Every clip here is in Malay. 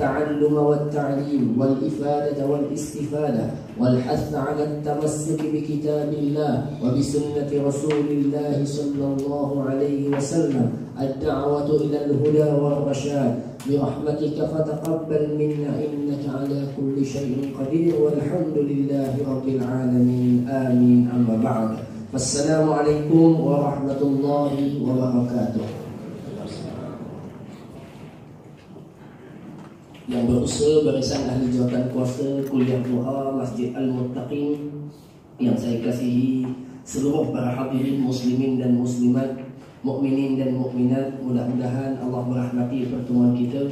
والتعلم والتعليم والإفادة والاستفادة والحث على التمسك بكتاب الله وبسنة رسول الله صلى الله عليه وسلم، الدعوة إلى الهدى والرشاد، برحمتك فتقبل منا إنك على كل شيء قدير، والحمد لله رب العالمين، آمين. أما بعد، فالسلام عليكم ورحمة الله وبركاته. Yang berusaha barisan ahli jawatan kuasa Kuliah Duha Masjid Al-Muttaqin yang saya kasihi, seluruh para hadirin muslimin dan muslimat, mukminin dan mukminat, mudah-mudahan Allah merahmati pertemuan kita,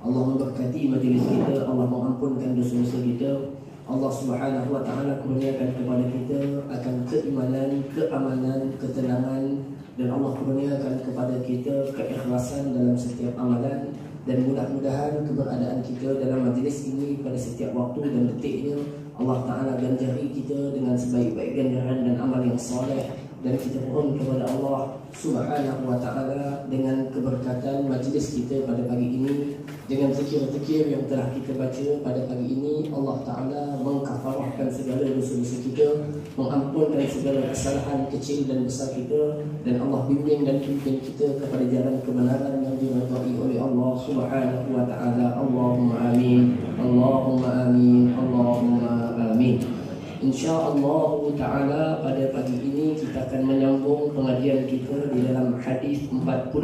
Allah memberkati majlis kita, Allah mengampunkan dosa-dosa kita, Allah Subhanahu wa taala kurniakan kepada kita akan keimanan, keamanan, ketenangan, dan Allah kurniakan kepada kita keikhlasan dalam setiap amalan. Dan mudah-mudahan keberadaan kita dalam majlis ini pada setiap waktu dan detiknya Allah Ta'ala ganjari kita dengan sebaik-baik ganjaran dan amal yang soleh. Dan kita mohon kepada Allah Subhanahu wa Ta'ala dengan keberkatan majlis kita pada pagi ini, dengan zikir-zikir yang telah kita baca pada pagi ini, Allah Ta'ala mengkafarahkan segala dosa-dosa kita, mengampunkan segala kesalahan kecil dan besar kita, dan Allah bimbing dan pimpin kita kepada jalan kebenaran yang diridhai oleh Allah Subhanahu wa Ta'ala. Allahumma amin, Allahumma amin, Allahumma amin. InsyaAllah ta'ala pada pagi ini kita akan menyambung pengajian kita di dalam hadis 40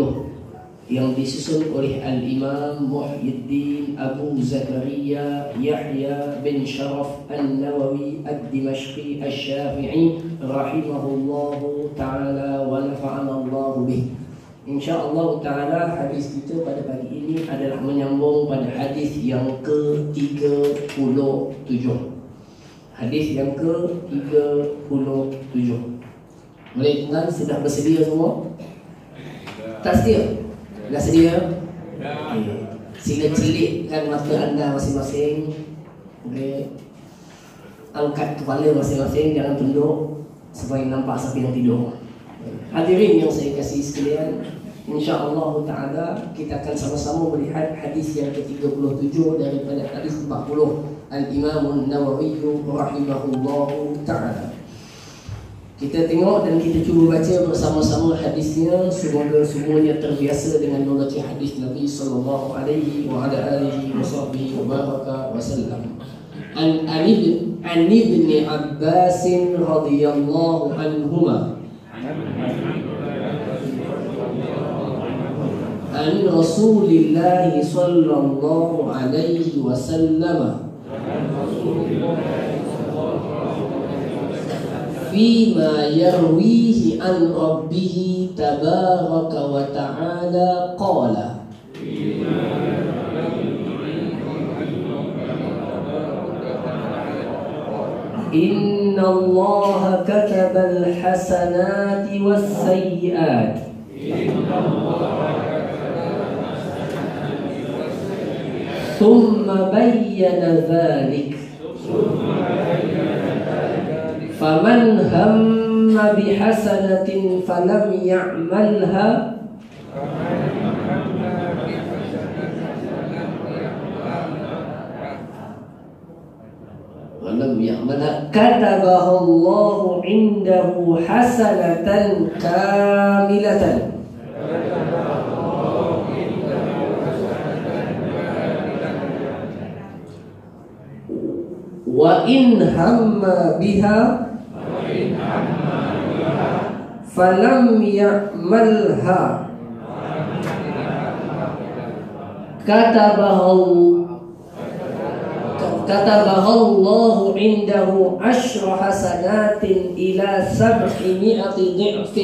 yang disusun oleh Al-Imam Muhyiddin Abu Zakaria Yahya bin Sharaf An-Nawawi Ad-Dimashqi Asy-Syafi'i rahimahullahu ta'ala wa nafa'ana Allah bih. InsyaAllah ta'ala hadis kita pada pagi ini adalah menyambung pada hadis yang ke-37. Hadis yang ke-37. Boleh tuan, sudah bersedia semua? Tak sedia? Dah sedia? Okay. Sila celitkan mata anda masing-masing. Okay. Angkat kepala masing-masing, jangan tunduk supaya nampak siapa yang tidur. Hadirin yang saya kasih sekalian, InsyaAllah ta'ala kita akan sama-sama melihat hadis yang ke-37 daripada hadis 40 Al-Imam Nawawi rahimahullahu ta'ala. Kita tengok dan kita cuba baca bersama-sama hadisnya. Semoga semuanya terbiasa dengan mengerti hadis Nabi sallallahu alaihi wa ala alihi wa sahbihi wa baraka wa sallam. An ibn Abbas radhiyallahu anhuma an Rasulillah sallallahu alaihi wasallam fima yarwihi an rabbih tabaraka wa ta'ala qala inna Allah kataba al-hasanati was-sayyi'at ثم بين ذلك فمن هم بحسنة فلم يعملها كتبها الله عنده حسنة كاملة وإن هم بها فلم يعملها كتبها الله عنده 10 حسنات إلى 700 ضعف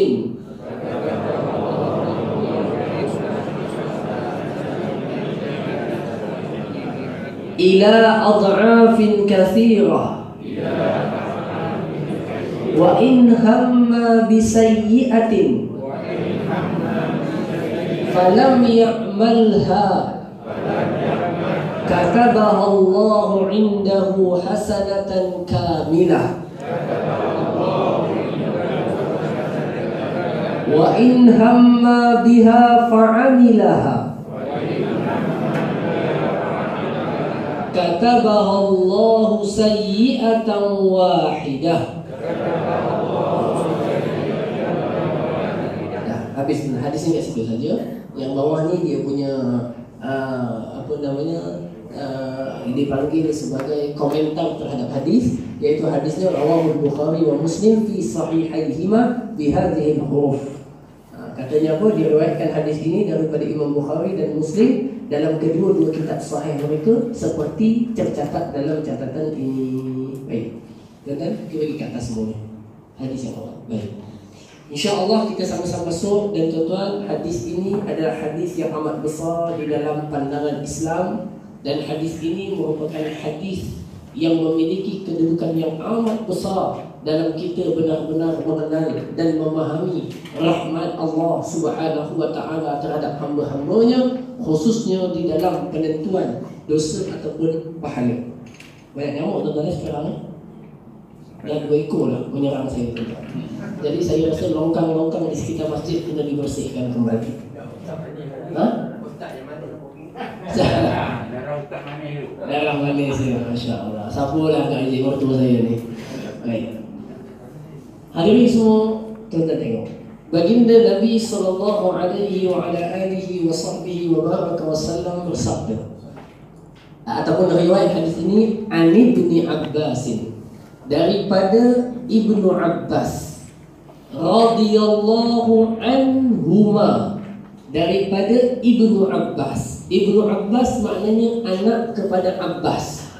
إلى أضعاف كثيرة وإن هم بسيئة فلم يعملها كتبها الله عنده حسنة كاملة وإن هم بها فعملها katabahallahu sayyi'atan wahidah. Nah, habis hadis ini kat situ saja. Yang bawah ni dia punya dipanggil sebagai komentar terhadap hadis, yaitu hadisnya rawahul Bukhari wa Muslim fi sahihaihima bihadhihi al-huruf. Katanya apa? Diriwayatkan hadis ini daripada Imam Bukhari dan Muslim dalam kedua-dua kitab sahih mereka seperti tercatat dalam catatan ini. Baik. Dan kita bagi kat atas semuanya. Hadis yang awal. Baik. InsyaAllah kita sama-sama masuk. Dan tuan-tuan, hadis ini adalah hadis yang amat besar di dalam pandangan Islam. Dan hadis ini merupakan hadis yang memiliki kedudukan yang amat besar dalam kita benar-benar mengenal dan memahami rahmat Allah Subhanahu wa ta'ala terhadap hamba-hambanya, khususnya di dalam penentuan dosa ataupun pahala. Banyak nyamuk tuan-tuan sekarang ni. Dan 2 ekor lah menyerang saya tuan-tuan. Jadi saya rasa longkang-longkang di sekitar masjid kena dibersihkan kembali. Ustaz yang mana? Darah manis ya, Masya Allah. Sapulah Kak Haji, mertua saya ni. Baik. Hadirin semua, tuan-tuan tengok. Baginda Nabi sallallahu alaihi wa ala alihi wa sahbihi wa baraka wasallam bersabda, ataupun riwayat hadis ini Ani bin Abbasin, daripada Ibnu Abbas radhiyallahu anhuma, daripada Ibnu Abbas. Ibnu Abbas maknanya anak kepada Abbas.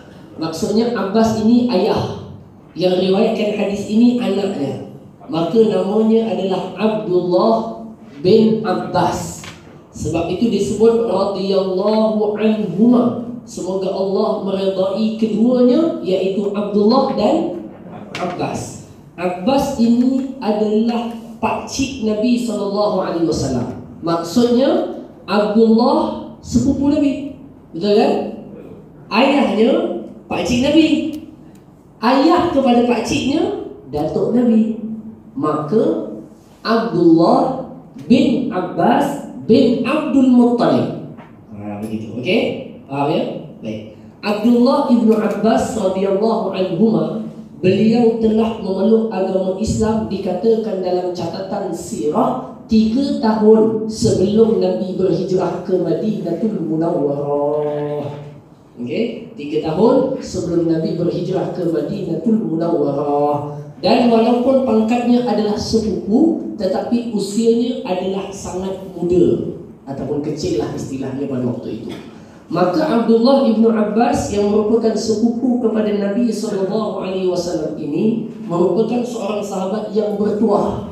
Maksudnya Abbas ini ayah, yang riwayatkan hadis ini anaknya. Maka namanya adalah Abdullah bin Abbas. Sebab itu disebut radhiyallahu anhuma. Semoga Allah meredai keduanya, iaitu Abdullah dan Abbas. Abbas ini adalah pakcik Nabi SAW. Maksudnya Abdullah sepupu Nabi, betul kan? Ayahnya pakcik Nabi, ayah kepada pakciknya datuk Nabi. Maka Abdullah bin Abbas bin Abdul Muttalib. Begitu, okey? Faham ya? Baik. Abdullah ibnu Abbas radhiyallahu anhuma, beliau telah memeluk agama Islam dikatakan dalam catatan sirah 3 tahun sebelum Nabi berhijrah ke Madinatul Munawwarah. Okey, 3 tahun sebelum Nabi berhijrah ke Madinatul Munawwarah. Dan walaupun pangkatnya adalah sepupu, tetapi usianya adalah sangat muda ataupun kecil lah istilahnya pada waktu itu. Maka Abdullah ibnu Abbas yang merupakan sepupu kepada Nabi SAW ini merupakan seorang sahabat yang bertuah.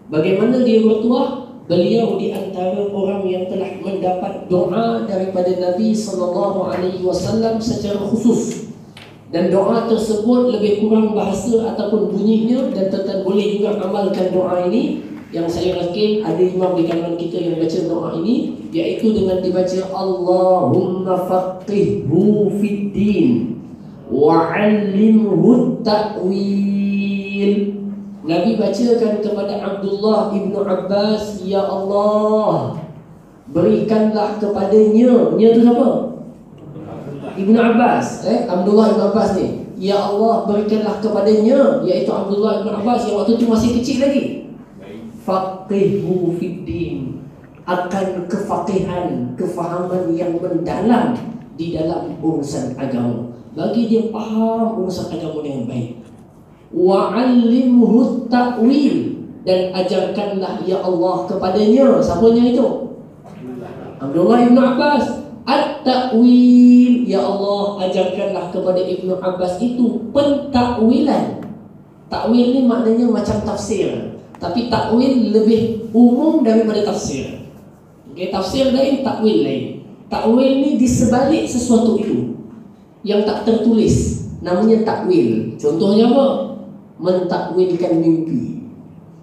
Bagaimana dia bertuah? Beliau di antara orang yang telah mendapat doa daripada Nabi SAW secara khusus. Dan doa tersebut lebih kurang bahasa ataupun bunyinya, dan tuan-tuan boleh juga amalkan doa ini. Yang saya yakin ada imam di kalangan kita yang baca doa ini, iaitu dengan dibaca Allahumma faqihhu fid din wa'allimhu ta'wil. Nabi bacakan kepada Abdullah ibnu Abbas, ya Allah, berikanlah kepadanya. Nya tu siapa? Ibnu Abbas. Abdullah ibnu Abbas ni. Ya Allah, berikanlah kepadanya, iaitu Abdullah ibnu Abbas yang waktu itu masih kecil lagi. Faqihhu fid din, akan kefaqihan, kefahaman yang mendalam di dalam urusan agama, bagi dia faham urusan agama dengan baik. Wa'allimhu ta'wil, dan ajarkanlah ya Allah kepadanya. Siapanya itu? Abdullah ibnu Abbas. At-ta'wil, ya Allah ajarkanlah kepada Ibnu Abbas itu pentakwilan. Takwil ni maknanya macam tafsir, tapi takwil lebih umum daripada tafsir. Okay, tafsir lain, takwil lain. Takwil ni di sebalik sesuatu itu yang tak tertulis, namanya takwil. Contohnya apa? Mentakwilkan mimpi.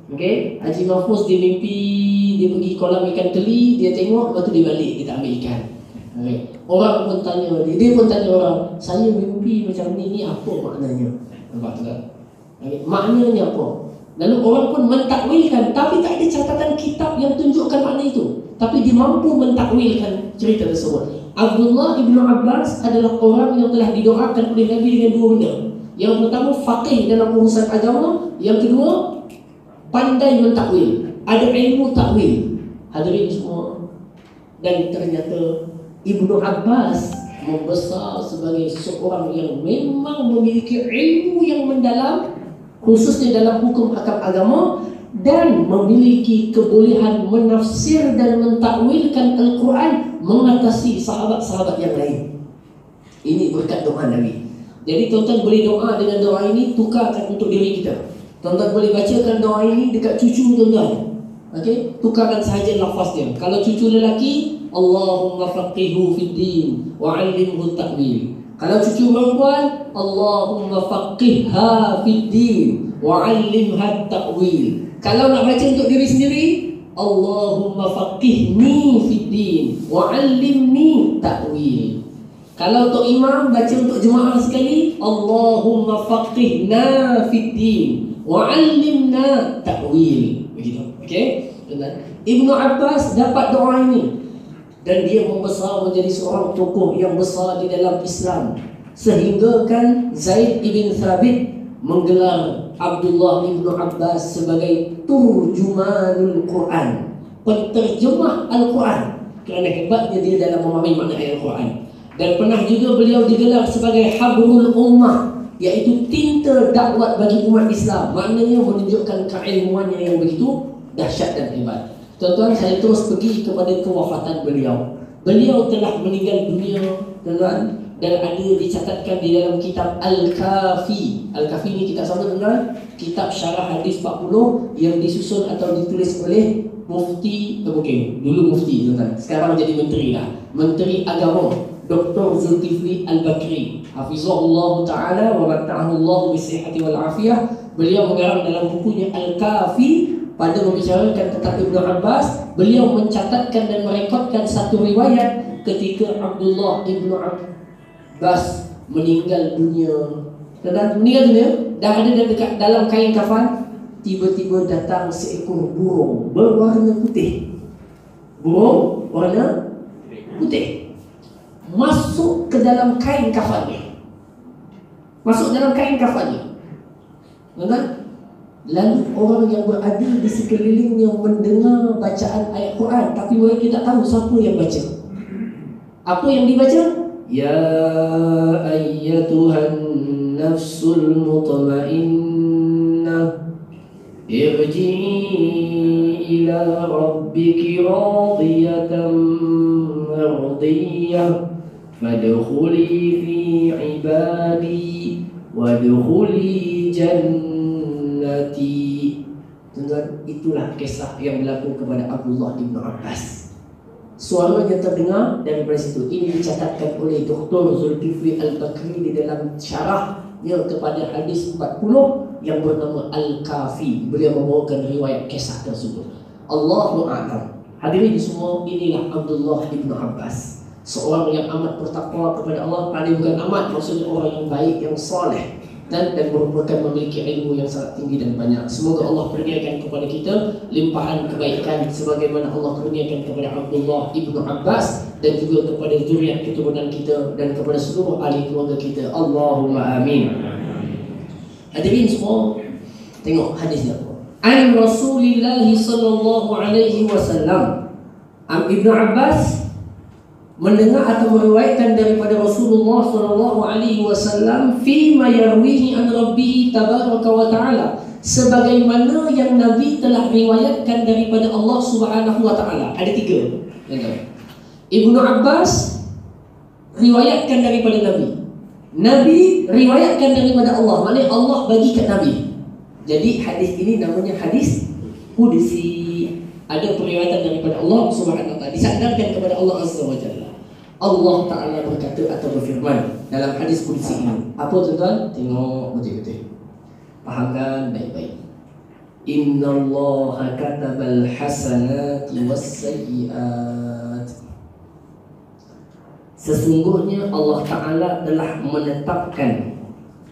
Okay? Haji Mahfuz dia mimpi dia pergi kolam ikan teli, dia tengok, lepas tu dia balik, dia tak ambil ikan. Okay. Orang pun tanya dia pun tanya orang, saya mimpi macam ni apa maknanya? Nampak tak? Okay. Maknanya apa? Lalu orang pun mentakwilkan, tapi tak ada catatan kitab yang tunjukkan makna itu, tapi dia mampu mentakwilkan cerita tersebut. Abdullah ibnu Abbas adalah orang yang telah didoakan oleh Nabi dengan dua benda. Yang pertama, faqih dalam urusan agama. Yang kedua, pandai mentakwil, ada ilmu takwil. Hadirin semua. Dan ternyata Ibnu Abbas membesar sebagai seorang yang memang memiliki ilmu yang mendalam, khususnya dalam hukum akam agama, dan memiliki kebolehan menafsir dan mentakwilkan Al-Quran mengatasi sahabat-sahabat yang lain. Ini berkat doa Nabi. Jadi tuan-tuan boleh doa dengan doa ini, tukarkan untuk diri kita. Tuan-tuan boleh bacakan doa ini dekat cucu tuan-tuan. Okey, tukarkan sahaja lafaznya. Kalau cucu lelaki, Allahumma faqihhu fid din wa 'allimhu ta'wil. Kalau cucu perempuan, Allahumma faqihha fid din wa 'allimha ta'wil. Kalau nak baca untuk diri sendiri, Allahumma faqihni fid din wa 'allimni ta'wil. Kalau untuk imam baca untuk jemaah sekali, Allahumma faqihna fid din wa 'allimna ta'wil. Begitu. Okey? Ibnu Abbas dapat doa ini dan dia membesar menjadi seorang tokoh yang besar di dalam Islam, sehingga kan Zaid ibn Thabit menggelar Abdullah ibn Abbas sebagai turjumanul Quran, penterjemah Al-Quran, kerana hebatnya dia dalam memahami makna ayat Al-Quran. Dan pernah juga beliau digelar sebagai Habrul Ummah, iaitu tinta dakwat bagi umat Islam. Maknanya menunjukkan keilmuannya yang begitu dahsyat dan hebat. Tuan-tuan, saya terus pergi kepada kewafatan beliau. Beliau telah meninggal dunia, tuan-tuan, dan ada dicatatkan di dalam kitab Al-Kafi. Al-Kafi ini kitab sama, tuan-tuan? Kitab Syarah Hadis 40 yang disusun atau ditulis oleh Mufti, dulu Mufti, tuan-tuan, sekarang jadi Menteri lah, Menteri Agama, Dr. Zulkifli Al-Bakri, hafizahullah ta'ala wa mata'ahullah bisihati wal afiyah. Beliau mengarang dalam bukunya Al-Kafi pada membicarakan tentang Ibnu Abbas. Beliau mencatatkan dan merekodkan satu riwayat ketika Abdullah Ibnu Abbas meninggal dunia. Dan meninggal dunia, dah ada dekat dalam kain kafan, tiba-tiba datang seekor burung berwarna putih. Burung warna putih masuk ke dalam kain kafannya. Masuk dalam kain kafannya. Benar? Lalu orang yang berada di sekelilingnya mendengar bacaan ayat Quran, tapi mereka tak tahu siapa yang baca. Apa yang dibaca? Ya ayyatuhan nafsul mutmainnah irji'i ila rabbiki radiyatan mardiyah fadkhuli fi ibadi wadkhuli jannati. Tuan-tuan, itulah kisah yang berlaku kepada Abdullah ibn Abbas. Suaranya terdengar daripada situ. Ini dicatatkan oleh Dr. Zulkifli Al-Bakri di dalam syarahnya kepada hadis 40 yang bernama Al-Kafi. Beliau membawakan riwayat kisah tersebut. Allahu a'lam. Hadirin semua, inilah Abdullah ibn Abbas, seorang yang amat bertakwa kepada Allah. Paling bukan amat, maksudnya orang yang baik, yang soleh, dan merupakan memiliki ilmu yang sangat tinggi dan banyak. Semoga Allah kurniakan kepada kita limpahan kebaikan sebagaimana Allah kurniakan kepada Abdullah ibnu Abbas, dan juga kepada zuriat keturunan kita dan kepada seluruh ahli keluarga kita. Allahumma amin. Hadirin semua, tengok hadisnya. An Rasulillah sallallahu alaihi wasallam, Ibnu Abbas mendengar atau meriwayatkan daripada Rasulullah sallallahu alaihi wasallam fi ma yarwihi an rabbih tabaraka wa taala, sebagaimana yang Nabi telah riwayatkan daripada Allah Subhanahu wa taala. Ada tiga. Ibnu Abbas riwayatkan daripada Nabi, Nabi riwayatkan daripada Allah. Maknanya Allah bagi kat Nabi. Jadi hadis ini namanya hadis qudsi. Ada periwayatan daripada Allah Subhanahu wa taala, disandarkan kepada Allah Azza wa Jalla. Allah Ta'ala berkata atau berfirman dalam hadis qudsi ini. Apa tuan-tuan? Tengok betul-betul, fahamkan baik-baik. Innallaha katabal hasanati was-sayyi'at. Sesungguhnya Allah Ta'ala telah menetapkan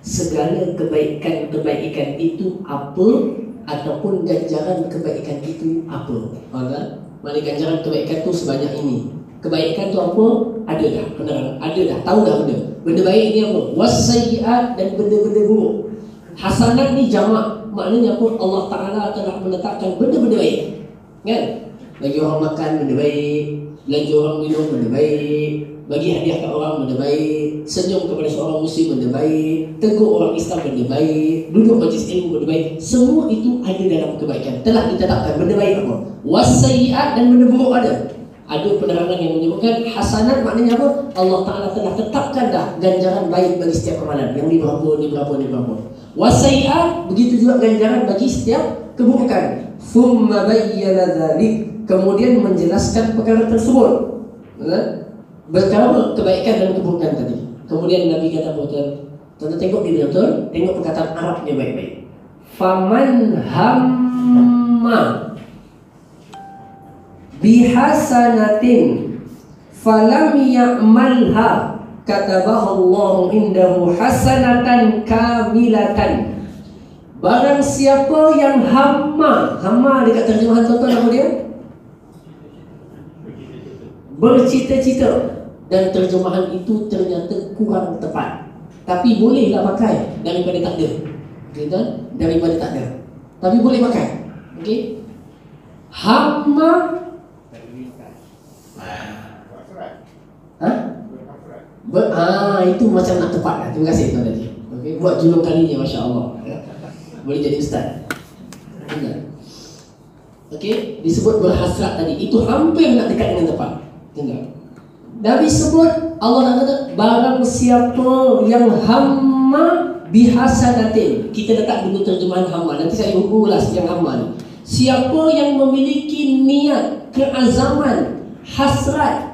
segala kebaikan-kebaikan itu apa, ataupun ganjaran kebaikan itu apa. Mana ganjaran kebaikan itu sebanyak ini. Kebaikan tu apa? Ada dah, penerangan. Ada dah, tahu dah benda. Benda baik ni apa? Wasayyi'at, dan benda-benda buruk. Hasanat ni jamak. Maknanya apa? Allah Ta'ala telah meletakkan benda-benda baik. Kan? Bagi orang makan benda baik, belanja orang minum benda baik, bagi hadiah kat orang benda baik, senyum kepada seorang muslim benda baik, tegur orang Islam benda baik, duduk majlis ilmu benda baik. Semua itu ada dalam kebaikan. Telah ditetapkan benda baik apa? Wasayyi'at, dan benda buruk ada. Ada penerangan yang menyebutkan hasanat maknanya apa? Allah Ta'ala telah tetapkan dah ganjaran baik bagi setiap amalan. Yang ni berapa, ni berapa, ni berapa. Wasayyi'at, begitu juga ganjaran bagi setiap keburukan. Thumma bayyana dzalik, kemudian menjelaskan perkara tersebut. Berkata kebaikan dan keburukan tadi. Kemudian Nabi kata betul. Tuan-tuan tengok dia betul. Tengok perkataan Arabnya baik-baik. Faman hamma bihasanatin falam ya'malha katabahu Allahu indahu hasanatan kamilatan. Barang siapa yang hamma dekat terjemahan tuan-tuan apa dia? Bercita-cita. Dan terjemahan itu ternyata kurang tepat. Tapi bolehlah pakai daripada tak ada. Okay, tuan? Daripada tak ada. Tapi boleh pakai. Okey. Hamma. Itu macam nak tepat lah. Terima kasih tuan tadi. Okay. Buat julung kalinya, masya-Allah. Boleh jadi ustaz. Okey, disebut berhasrat tadi. Itu hampir nak dekat dengan tepat. Tengok. Nabi sebut, Allah nak kata barang siapa yang hamma bihasanatin. Kita letak dulu terjemahan hamma. Nanti saya ulas yang hamma ni. Siapa yang memiliki niat, keazaman, hasrat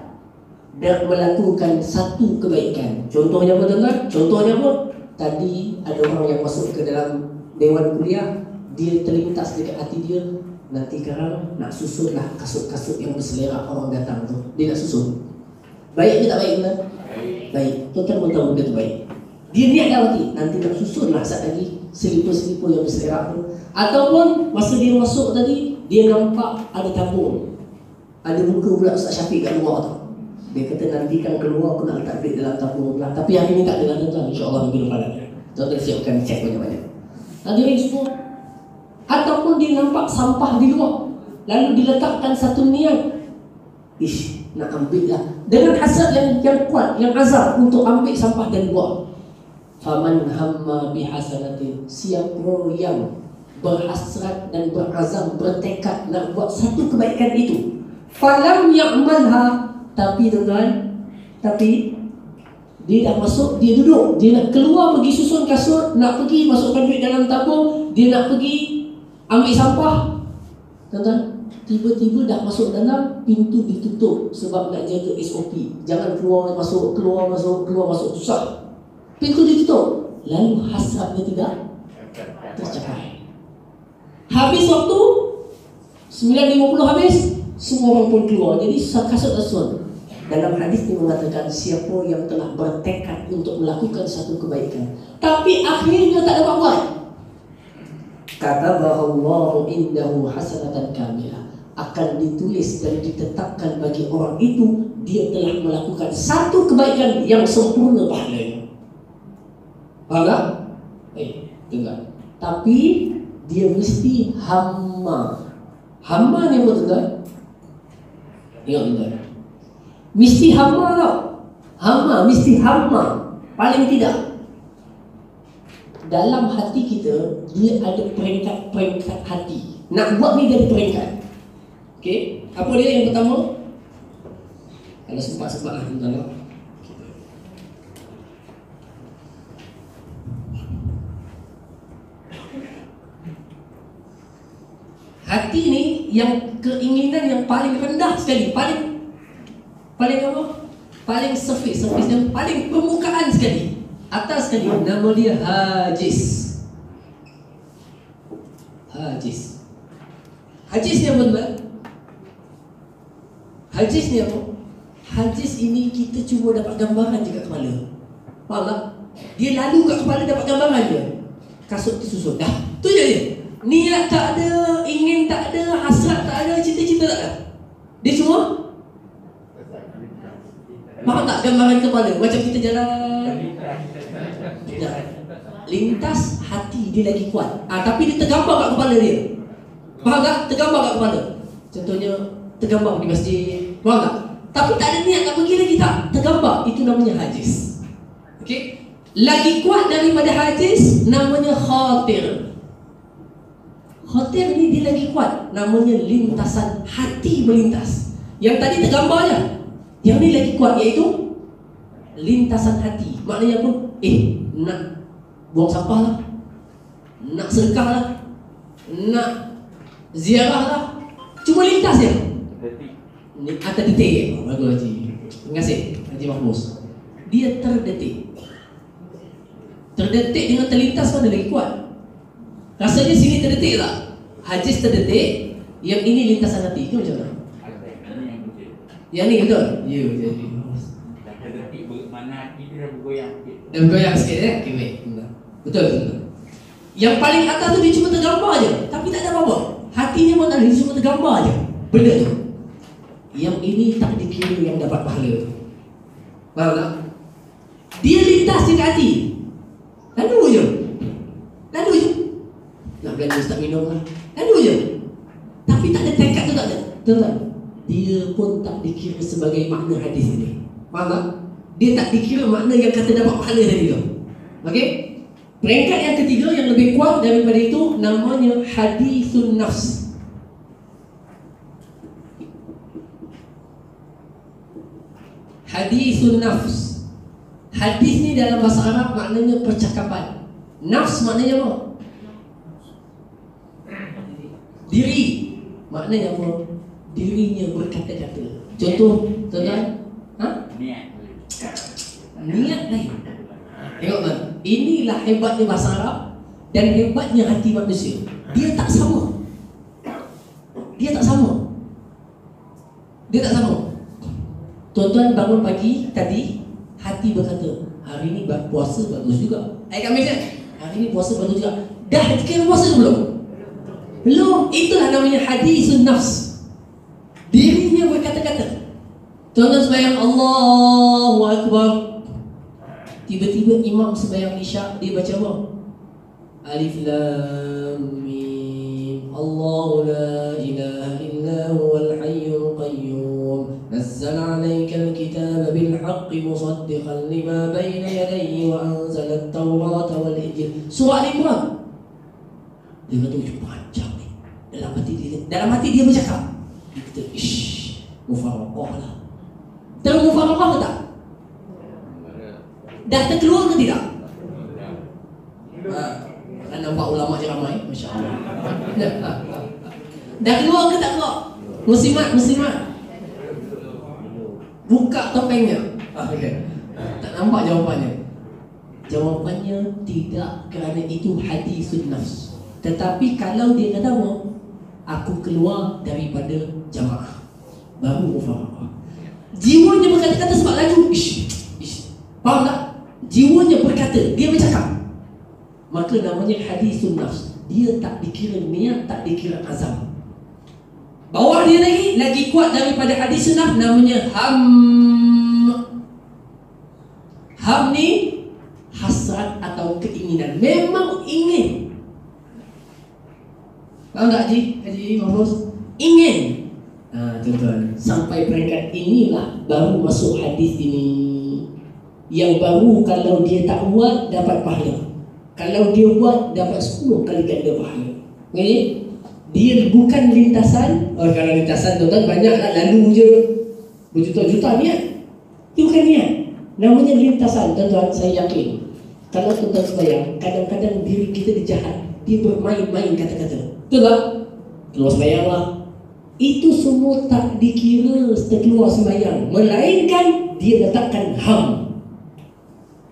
dan melakukan satu kebaikan. Contohnya apa tuan-tuan? Contohnya apa? Tadi ada orang yang masuk ke dalam dewan kuliah, dia terlintas dekat hati dia, nanti sekarang nak susunlah kasut-kasut yang berselera orang datang tu. Dia nak susun. Baik ke tak baik tuan? Baik. Tuan-tuan pun tahu benda tu baik. Dia niat dah hati, nanti nak susunlah saat lagi selipar-selipar yang berselera tu. Ataupun masa dia masuk tadi, dia nampak ada tabung, ada muka pula Ustaz Syafiq kat luar tu. Dia kata nanti kan keluar aku nak letak duit dalam tabung pula. Tapi hari ni tak ada lah tuan-tuan. InsyaAllah minggu depan ada. Tuan-tuan siapkan cek banyak-banyak. Hadirin semua. Ataupun dia nampak sampah di luar, lalu diletakkan satu niat, nak ambil lah, dengan hasad yang kuat, yang azam untuk ambil sampah dan buang. Faman hamma bihasanatin, siapa yang berhasrat dan berazam, bertekad nak buat satu kebaikan itu, falam ya'malha, tapi tuan-tuan, tapi dia dah masuk, dia duduk, dia nak keluar pergi susun kasut, nak pergi masukkan duit dalam tabung, dia nak pergi ambil sampah. Tuan-tuan, tiba-tiba dah masuk dalam, pintu ditutup sebab nak jaga SOP. Jangan keluar masuk, keluar masuk, keluar masuk, susah. Pintu ditutup. Lalu hasratnya tidak tercapai. Habis waktu 9.50 habis, semua orang pun keluar. Jadi kasut tersusun. Dalam hadis ini mengatakan siapa yang telah bertekad untuk melakukan satu kebaikan, tapi akhirnya tak dapat buat, katabahu Allahu indahu hasanatan kamilah, akan ditulis dan ditetapkan bagi orang itu dia telah melakukan satu kebaikan yang sempurna pahalanya. Faham tak? Dengar. Tapi dia mesti hamma. Hamma ni apa tuan? Tengok tuan. Mesti hamma tau. Hamma, mesti hamma. Paling tidak dalam hati kita, dia ada peringkat-peringkat hati. Nak buat ni dia ada peringkat. Okey, apa dia yang pertama? Kalau sempat-sempat lah tuan-tuan. Hati ni yang keinginan yang paling rendah sekali, paling apa? Paling surface yang paling permukaan sekali, atas sekali. Nama dia hajis. Hajis ni apa tuan? Hajis ni apa? Hajis ini kita cuma dapat gambaran je kat kepala. Faham tak? Dia lalu kat kepala dapat gambaran je. Kasut tersusun. Dah, tu je dia. Niat tak ada, ingin tak ada, hasrat tak ada, cita-cita tak ada. Dia semua Nampak tak gambaran kepala? Macam kita jalan. Ya. Lintas hati dia lagi kuat. Tapi dia tergambar kat kepala dia. Faham tak? Tergambar kat kepala. Contohnya tergambar di masjid. Faham tak? Tapi tak ada niat nak pergi lagi tak? Tergambar. Itu namanya hajis. Okey? Lagi kuat daripada hajis namanya khatir. Khatir ni dia lagi kuat. Namanya lintasan hati melintas. Yang tadi tergambar je. Yang ni lagi kuat, iaitu lintasan hati. Maknanya apa? Nak buang sampah lah, nak sedekah lah, nak ziarah lah, cuma lintas je. Ni atas detik. Bagus Haji. Terima kasih Haji Mahmuz. Dia terdetik. Terdetik dengan terlintas mana lagi kuat? Rasanya sini terdetik tak? Hajis terdetik, yang ini lintasan hati ke macam mana? Yang ni betul? Ya, betul. Dah terdetik mana hati dia dah bergoyang sikit. Dah bergoyang sikit ya? Okay, baik. Betul. Yang paling atas tu dia cuma tergambar je, tapi tak ada apa-apa. Hatinya pun tak ada, dia cuma tergambar je benda tu. Yang ini tak dikira yang dapat pahala. Faham tak? Dia lintas je kat hati. Lalu je. Nak belanja ustaz minum lah. Lalu je. Tapi tak ada tekad tu, tak ada. Betul tak? Dia pun tak dikira sebagai makna hadis ini. Faham tak? Dia tak dikira makna yang kata dapat pahala tadi tu. Okey? Peringkat yang ketiga yang lebih kuat daripada itu namanya hadisun nafs. Hadisun nafs. Hadis ni dalam bahasa Arab maknanya percakapan. Nafs maknanya apa? Diri. Maknanya apa? Dirinya berkata-kata. Contoh, tuan-tuan. Niat lain. Tengok kan? Inilah hebatnya bahasa Arab dan hebatnya hati manusia. Dia tak sama. Dia tak sama. Tuan-tuan bangun pagi tadi, hati berkata, hari ni puasa bagus juga. Kat Malaysia, hari ni puasa bagus juga. Dah kira puasa ke belum? Belum. Itulah namanya hadisun nafs. Dirinya berkata-kata. Tuan-tuan sembahyang Allahu Akbar. Tiba-tiba imam sembahyang isyak, dia baca apa? Alif Lam Mim. Allahu la ilaha illa huwal hayyul qayyum. Nazzala 'alaikal kitaba bil haqqi musaddiqan lima bayna yadayhi wa anzala at-taurata wal injil. Surah Al-Imran. Dia kata panjang ni. Dalam hati dia bercakap. Dia kata, mufaraqah lah. Terus mufaraqah ke tak? Dah terkeluar ke tidak? Nampak ulama je ramai, Masya Allah. Dah keluar ke tak keluar? Muslimat. Buka topengnya. Okay. Tak nampak jawapannya. Jawapannya tidak, kerana itu hadisun nafs. Tetapi kalau dia kata apa? Aku keluar daripada jamaah, baru mufaraqah. Jiwanya berkata-kata sebab lagu. Faham tak? Jiwanya berkata, dia bercakap. Maka namanya hadisun nafs. Dia tak dikira niat, tak dikira azam. Bawah dia lagi kuat daripada hadisun nafs, namanya ham. Ham ni hasrat atau keinginan. Memang ingin. Faham tak Haji Mahfuz? Ingin. Tuan-tuan, sampai peringkat inilah baru masuk hadis ini. Yang baru kalau dia tak buat dapat pahala. Kalau dia buat dapat 10 kali ganda pahala. Okay? Dia bukan lintasan. Kalau lintasan tuan-tuan banyaklah, lalu je berjuta-juta niat. Itu bukan niat. Namanya lintasan. Tuan-tuan, saya yakin kalau tuan-tuan sembahyang, kadang-kadang diri kita dijahat. Dia bermain-main kata-kata. Betul tak? Keluar sembahyang lah. Itu semua tak dikira setelah sembahyang, melainkan dia letakkan ham.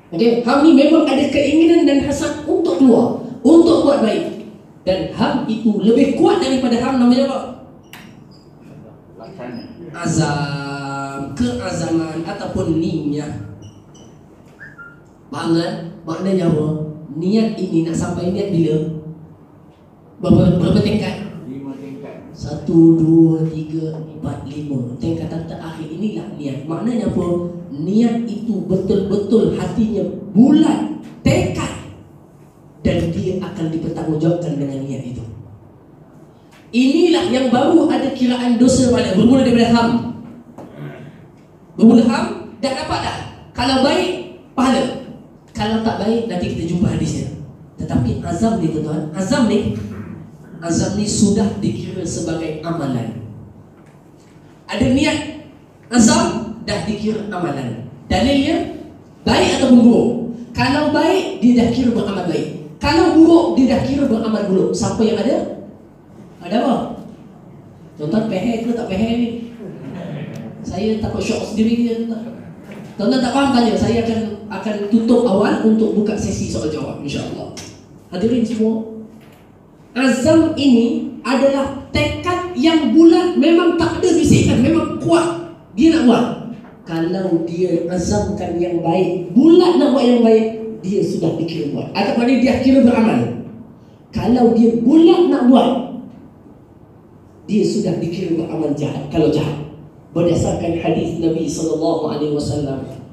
Okay, ham ni memang ada keinginan dan hasad untuk keluar, untuk buat baik. Dan ham itu lebih kuat daripada ham, namanya apa? Azam, keazaman ataupun niat. Banget, maknanya apa? Niat ini nak sampai niat bila? Berapa tingkat? 5 tingkat. 1, 2, 3, 4, 5. Tingkatan terakhir inilah niat. Maknanya apa? niat itu betul-betul hatinya bulat, tekad, dan dia akan dipertanggungjawabkan dengan niat itu. Inilah yang baru ada kiraan dosa pada bermula daripada ham. Bermula ham, dah dapat dah. Kalau baik, pahala. Kalau tak baik, nanti kita jumpa hadisnya. Tetapi azam ni tuan-tuan, azam ni sudah dikira sebagai amalan. Ada niat, azam dah dikira amalan. Dalilnya baik ataupun buruk. Kalau baik, dia dah kira beramal baik. Kalau buruk, dia dah kira beramal buruk. Siapa yang ada? Ada apa? Tuan-tuan peher ke tak peher ni? Saya takut syok sendiri dia. Tuan-tuan tak faham tanya, saya akan tutup awal untuk buka sesi soal jawab, insya-Allah. Hadirin semua, azam ini adalah tekad yang bulat, memang tak ada bisikan, memang kuat dia nak buat. Kalau dia azamkan yang baik, bulat nak buat yang baik, dia sudah dikira buat. Ataupun dia kira beramal. Kalau dia bulat nak buat, dia sudah dikira beramal jahat. Kalau jahat, berdasarkan hadis Nabi SAW,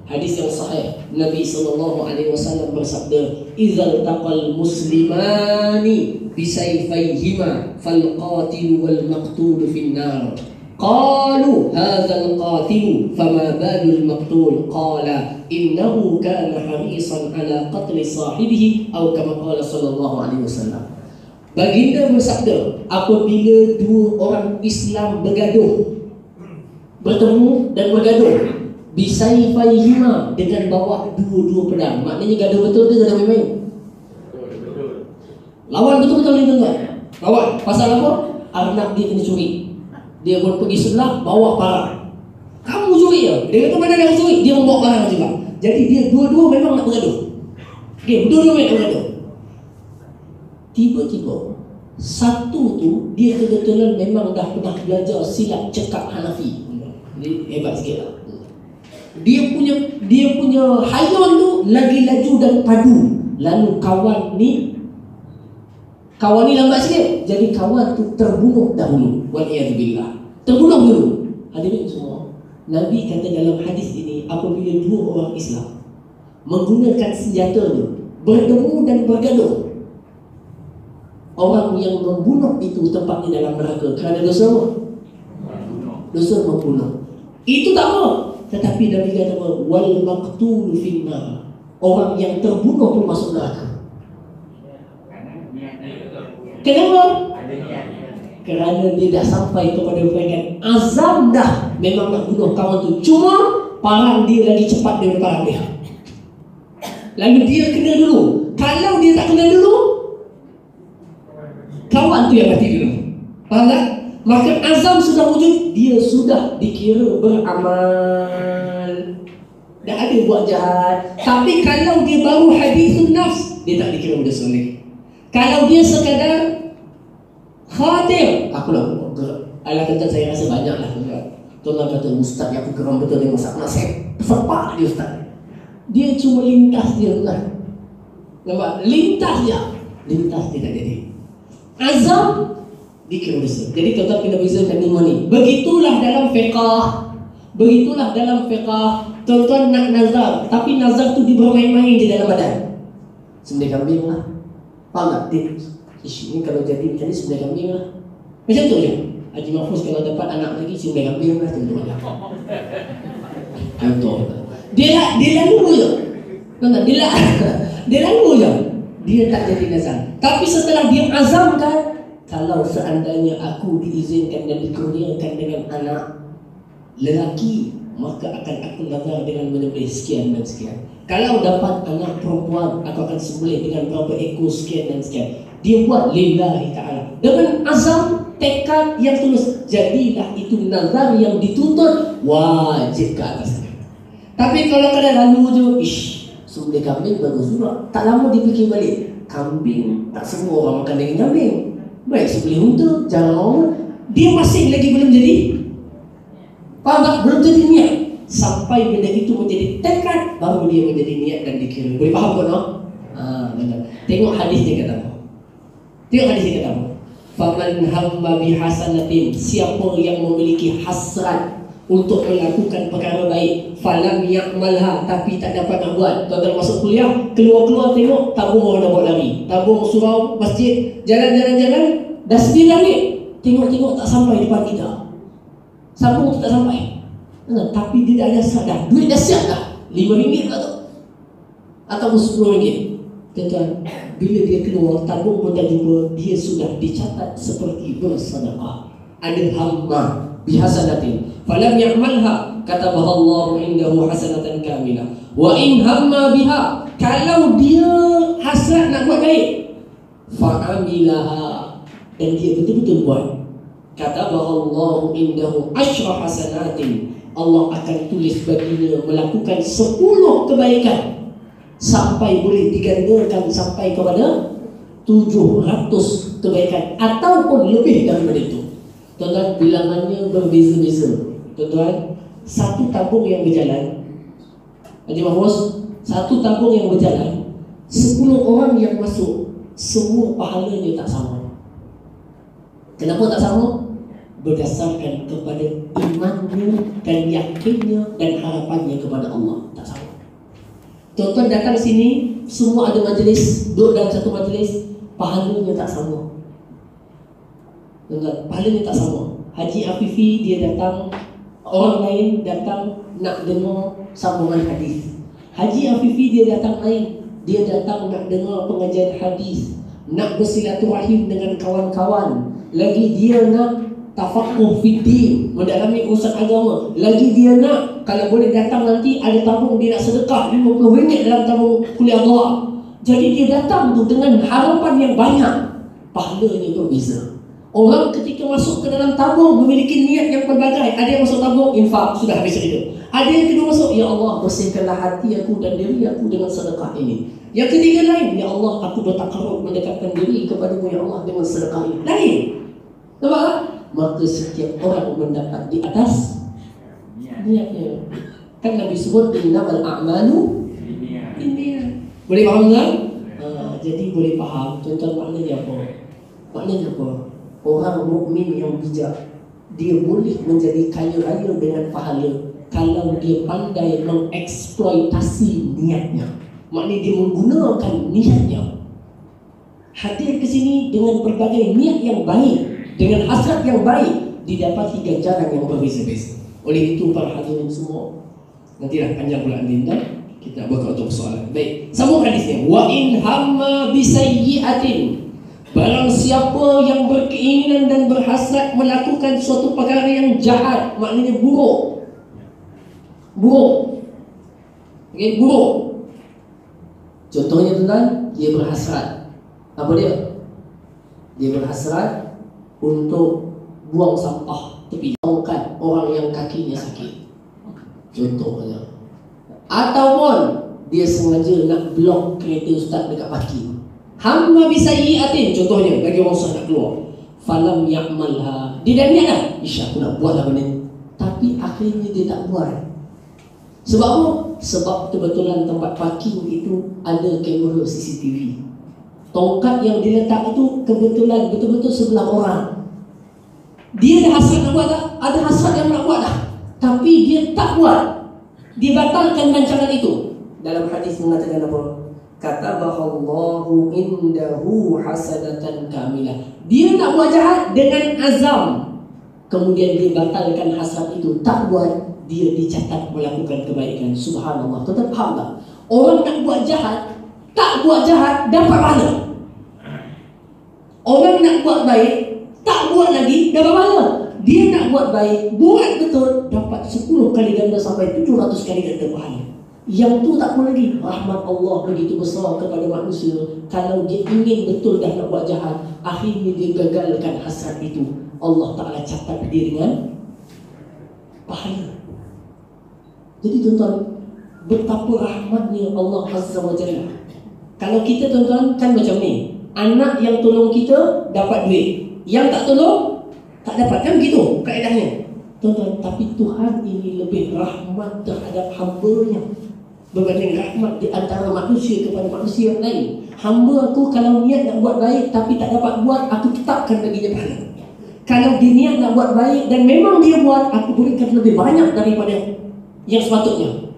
hadis yang sahih, Nabi SAW bersabda, "Idzal taqal muslimani bisayfayhima fal qatil wal maqtul fin nar." Qalu hadzal qatil fama balul maqtul, qala innahu kana harisan ala qatl sahibihi atau kama qala sallallahu alaihi wasallam. Baginda bersabda, apabila dua orang Islam bertemu dan bergaduh, bisayfayhima, dengan bawa dua-dua pedang. Maknanya gaduh betul ke gaduh main-main? Lawan betul-betul ni tuan-tuan. Lawan. Pasal apa? Arnab dia kena curi. Dia pun pergi sebelah, bawa barang. Kamu curi ya? Dia kata mana dia curi? Dia membawa barang juga. Jadi dia dua-dua memang nak bergaduh. Okay, dua-dua memang nak bergaduh. Tiba-tiba satu tu dia kebetulan memang dah pernah belajar silat cekak Hanafi. Dia hebat sikit lah. Dia punya hayon tu lagi laju dan padu. Lalu kawan ni lambat sikit. Jadi kawan tu terbunuh dahulu. Wal'iyadzubillah. Terbunuh dulu. Hadirin semua, Nabi kata dalam hadis ini, apabila dua orang Islam menggunakan senjata tu bertemu dan bergaduh, orang yang membunuh itu tempatnya dalam neraka kerana dosa apa? Dosa membunuh. Itu tak apa. Tetapi Nabi kata apa? Wal maqtul finnar. Orang yang terbunuh pun masuk neraka. Kenapa? Kerana dia dah sampai kepada peringkat azam dah memang nak bunuh kawan tu. Cuma parang dia lagi cepat daripada parang dia. Lalu dia kena dulu. Kalau dia tak kena dulu, kawan tu yang mati dulu. Faham tak? Maka azam sudah wujud, dia sudah dikira beramal. Dah ada buat jahat. Tapi kalau dia baru hadisun nafs, dia tak dikira benda soleh. Kalau dia sekadar khatir, aku lah alah kata saya rasa banyak lah. Tuan kata, ustaz yang aku geram betul dengan masak saya sepak dia ustaz. Dia cuma lintas dia kan. Nampak? Lintas dia tak jadi. Azam dikira dosa. Jadi tuan-tuan kena bezakan lima ni. Begitulah dalam fiqah. Tuan-tuan nak nazar, tapi nazar tu dia bermain-main di dalam badan. Sembelih kambing lah. Faham tak? Ish, ni kalau jadi macam ni sembelih kambing lah. Macam tu je. Haji Mahfuz kalau dapat anak lagi sembelih kambing lah. Contoh lah. Contoh. Dia lalu je. Dia lalu je. Dia tak jadi nazar. Tapi setelah dia azamkan, kalau seandainya aku diizinkan dan dikurniakan dengan anak lelaki, maka akan aku nazar dengan menyembelih sekian dan sekian. Kalau dapat anak perempuan, aku akan sembelih dengan berapa ekor sekian dan sekian. Dia buat lillahi ta'ala dengan azam, tekad yang tulus. Jadilah itu nazar yang dituntut wajib ke atasnya. Tapi kalau kadang lalu je, sembelih kambing bagus juga. Tak lama dipikir balik, kambing tak semua orang makan daging kambing. Baik sembelih unta, jangan mau. Dia masih lagi belum jadi. Faham tak? Belum jadi niat. Sampai benda itu menjadi tekad, baru dia menjadi niat dan dikira. Boleh faham tak? No? Tengok hadis dia kata apa? Faman hamma bihasanatin, siapa yang memiliki hasrat untuk melakukan perkara baik. Falam ya'malha, tapi tak dapat nak buat. Tuan-tuan masuk kuliah, keluar-keluar tengok tabung orang dah buat lari, tabung surau masjid, jalan-jalan dah sedia ambil, tengok-tengok tak sampai depan kita, sambung tu tak sampai. Tapi dia dah ada sadar, duit dah siap dah, RM5 tak tu atau RM10. Tuan-tuan, bila dia keluar, tabung pun dah jumpa, dia sudah dicatat seperti bersedekah. Ada hamma bihasanatin falam ya'malha katabaha Allah indahu hasanatan kamilah. Wa in hamma biha, kalau dia hasrat nak buat baik, fa'amilaha, dan dia betul-betul buat, katabaha Allah indahu asyra hasanatin, Allah akan tulis baginya melakukan 10 kebaikan sampai boleh digandakan sampai kepada 700 kebaikan ataupun lebih daripada itu. Tuan-tuan, bilangannya berbeza-beza. Tuan-tuan, satu tabung yang berjalan, Haji Mahfuz, satu tabung yang berjalan, 10 orang yang masuk, semua pahalanya tak sama. Kenapa tak sama? Berdasarkan kepada imannya dan yakinnya dan harapannya kepada Allah. Tak sama. Tuan-tuan datang sini, semua ada majlis, duduk dalam satu majlis, pahalanya tak sama. Tuan-tuan, pahalanya tak sama. Haji Afifi dia datang, orang lain datang nak dengar sambungan hadis. Haji Afifi dia datang lain, dia datang nak dengar pengajian hadis, nak bersilaturahim dengan kawan-kawan. Lagi dia nak tafaqquh fiddin, mendalami urusan agama. Lagi dia nak, kalau boleh datang nanti ada tabung dia nak sedekah RM50 dalam tabung kuliah doa. Jadi dia datang tu dengan harapan yang banyak, pahalanya berbeza. Orang ketika masuk ke dalam tabung memiliki niat yang pelbagai. Ada yang masuk tabung infak, sudah habis cerita. Ada yang kedua masuk, ya Allah bersihkanlah hati aku dan diri aku dengan sedekah ini. Yang ketiga lain, ya Allah aku bertakarrub mendekatkan diri kepadamu ya Allah dengan sedekah ini. Lain. Nampak tak? Maka setiap orang mendapat di atas niatnya. Kan Nabi sebut innamal a'malu binniyat. Boleh faham tak? Jadi boleh faham tuan-tuan maknanya apa? Maknanya apa? Orang mukmin yang bijak, dia boleh menjadi kaya raya dengan pahala kalau dia pandai mengeksploitasi niatnya. Maknanya dia menggunakan niatnya. Hadir ke sini dengan berbagai niat yang baik, dengan hasrat yang baik, didapati ganjaran yang berbeza-beza. Oleh itu para hadirin semua, nantilah panjang pula dinda, kita buka untuk soalan. Baik, sambung hadisnya. Wa in hamma bisayyi'atin, barang siapa yang berkeinginan dan berhasrat melakukan suatu perkara yang jahat, maknanya buruk. Buruk. Okey, buruk. Contohnya tuan, dia berhasrat. Apa dia? Dia berhasrat untuk buang sampah tepi, angkat orang yang kakinya sakit. Contohnya. Ataupun dia sengaja nak blok kereta ustaz dekat parking. Hamma bisayyi'atin, contohnya bagi orang susah nak keluar, falam ya'malha, dia dah niat dah, insya aku nak buat lah benda ni, tapi akhirnya dia tak buat. Sebab apa? Sebab kebetulan tempat parking itu ada kamera CCTV. Tongkat yang diletak itu kebetulan betul-betul sebelah orang. Dia dah hasrat nak buat tak? Ada hasrat yang nak buat dah, tapi dia tak buat. Dia batalkan rancangan itu. Dalam hadis mengatakan apa? Katabahallahu indahu hasanatan kamilah. Dia nak buat jahat dengan azam, kemudian dia batalkan hasrat itu, tak buat, dia dicatat melakukan kebaikan. Subhanallah. Tuan-tuan faham tak? Orang nak buat jahat, tak buat jahat, dapat pahala. Orang nak buat baik, tak buat lagi, dapat pahala. Dia nak buat baik, buat betul, dapat 10 kali ganda sampai 700 kali ganda pahala. Yang tu tak pun lagi, rahmat Allah begitu besar kepada manusia. Kalau dia ingin betul dah nak buat jahat, akhirnya dia gagalkan hasrat itu, Allah Ta'ala catat dia dengan pahala. Jadi tuan-tuan, betapa rahmatnya Allah Azza wa Jalla. Kalau kita tuan-tuan kan macam ni, anak yang tolong kita dapat duit, yang tak tolong tak dapat, kan begitu kaedahnya tuan-tuan. Tapi Tuhan ini lebih rahmat terhadap hamba-Nya berbanding rahmat di antara manusia kepada manusia yang lain. Hamba aku kalau niat nak buat baik tapi tak dapat buat, aku tetapkan baginya pahala. Kalau dia niat nak buat baik dan memang dia buat, aku berikan lebih banyak daripada yang sepatutnya.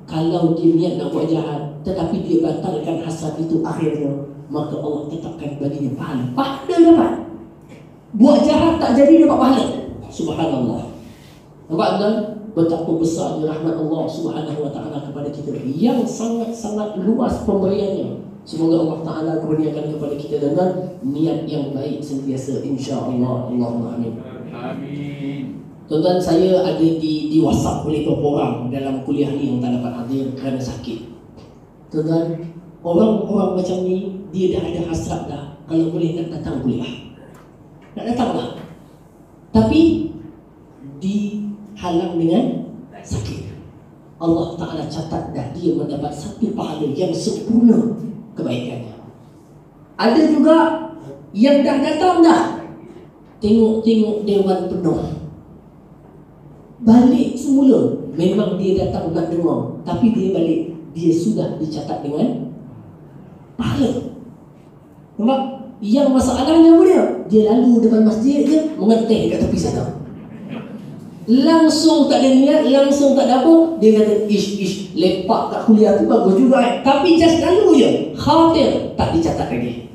Kalau dia niat nak buat jahat tetapi dia batalkan hasad itu, akhirnya maka Allah tetapkan baginya pahala. Pahala dapat. Buat jahat tak jadi dapat pahala. Subhanallah. Nampak tuan? Betapa besarnya rahmat Allah Subhanahu wa taala kepada kita yang sangat-sangat luas pemberiannya. Semoga Allah Ta'ala kurniakan kepada kita dengan niat yang baik sentiasa, insya-Allah. Allahumma amin. Amin. Tuan-tuan, saya ada di WhatsApp oleh beberapa orang dalam kuliah ni yang tak dapat hadir kerana sakit. Tuan-tuan, orang-orang macam ni dia dah ada hasrat dah kalau boleh nak datang kuliah. Nak datang dah. Tapi dihalang dengan sakit. Allah Ta'ala catat dah dia mendapat satu pahala yang sempurna kebaikannya. Ada juga yang dah datang dah, tengok dewan penuh, balik semula. Memang dia datang nak dengar, tapi dia balik, dia sudah dicatat dengan pahala. Nampak? Yang masalahnya apa dia? Dia lalu depan masjid je, mengeteh kat tepi sana. Langsung tak ada niat, langsung tak ada apa, dia kata ish lepak kat kuliah tu bagus juga tapi just lalu je, khatir, tak dicatat lagi.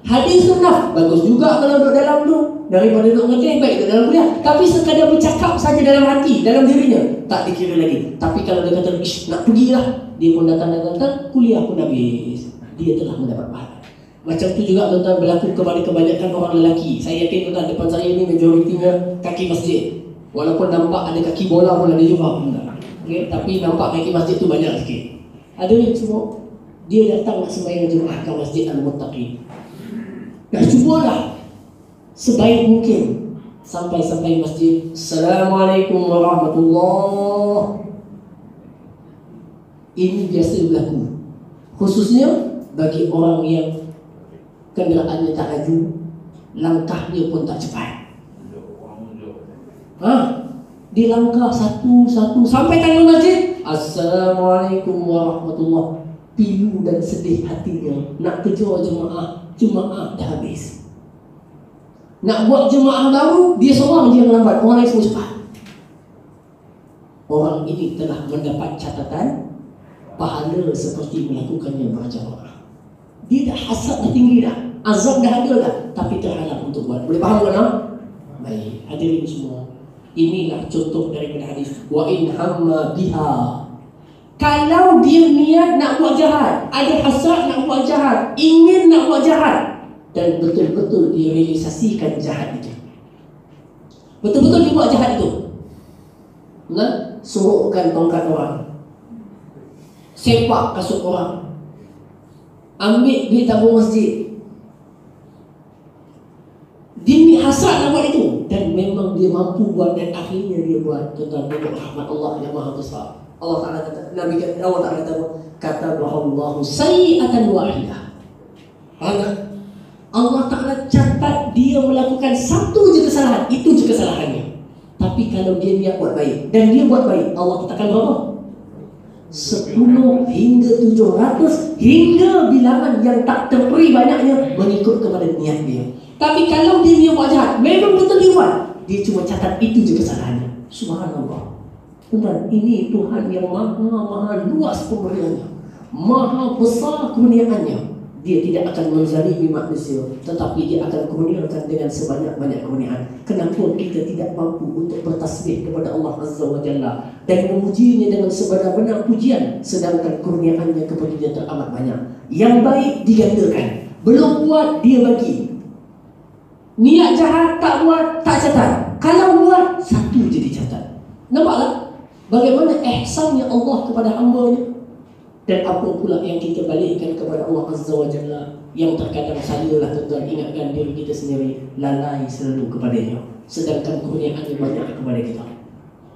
Hadis sunnah bagus juga kalau duduk dalam tu, daripada duduk ngeteh baik duduk dalam kuliah. Tapi sekadar bercakap saja dalam hati, dalam dirinya, tak dikira lagi. Tapi kalau dia kata ish nak pergilah, dia pun datang, kuliah pun habis, dia telah mendapat pahala. Macam tu juga tuan-tuan berlaku kepada kebanyakan orang lelaki. Saya yakin tuan-tuan depan saya ni majoritinya kaki masjid. Walaupun nampak ada kaki bola pun ada juga, okay? Tapi nampak kaki masjid tu banyak sikit. Ada yang semua dia datang nak sembahyang Jumaat ke Masjid Al-Muttaqin. Dah cubalah sebaik mungkin sampai masjid. Assalamualaikum warahmatullahi. Ini biasa berlaku, khususnya bagi orang yang kenderaannya tak laju, langkahnya pun tak cepat. Dia langkah satu sampai tangan masjid, Assalamualaikum warahmatullahi. Pilu dan sedih hatinya. Nak kejar jemaah dah habis. Nak buat jemaah baru, dia seorang je yang lambat, orang lain semua cepat. Orang ini telah mendapat catatan pahala seperti melakukannya berjamaah. Dia dah hasad dah tinggi dah, azab dah ada dah, tapi terhalang untuk buat. Boleh faham tak? Baik, hadirin semua, inilah contoh daripada hadis wa in hamma biha. Kalau dia niat nak buat jahat, ada hasrat nak buat jahat, ingin nak buat jahat, dan betul-betul dia realisasikan jahat itu, betul-betul dia buat jahat itu, sorokkan tongkat orang, sepak kasut orang, ambil duit tabung masjid, dia ni hasrat nak buat itu, dan memang dia mampu buat dan akhirnya dia buat. Tuan-tuan, dengan rahmat Allah yang maha besar, Allah Ta'ala kata, Nabi kata, Allah Ta'ala kata Allahu sayi'atan wahidah. Allah Ta'ala catat dia melakukan satu je kesalahan, itu je kesalahannya. Tapi kalau dia niat buat baik dan dia buat baik, Allah katakan berapa? 10 hingga 700 hingga bilangan yang tak terperi banyaknya mengikut kepada niat dia. Tapi kalau dia niat buat jahat, memang betul dia buat, dia cuma catat itu je kesalahannya. Subhanallah. Tuan, ini Tuhan yang maha luas pemberiannya, maha besar kurniaannya. Dia tidak akan menzalimi manusia, tetapi dia akan kurniakan dengan sebanyak-banyak kurniaan. Kenapa kita tidak mampu untuk bertasbih kepada Allah Azza wa Jalla dan memujinya dengan sebenar-benar pujian, sedangkan kurniaannya kepada dia teramat banyak. Yang baik digandakan, belum buat dia bagi. Niat jahat tak buat, tak catat. Kalau buat, satu je dicatat. Nampaklah bagaimana ihsannya Allah kepada hamba-Nya. Dan apa pula yang kita balikkan kepada Allah Azza wa Jalla, yang terkadang sajalah tuan-tuan ingatkan diri kita sendiri, lalai selalu kepadanya, sedangkan kurniaannya banyak kepada kita.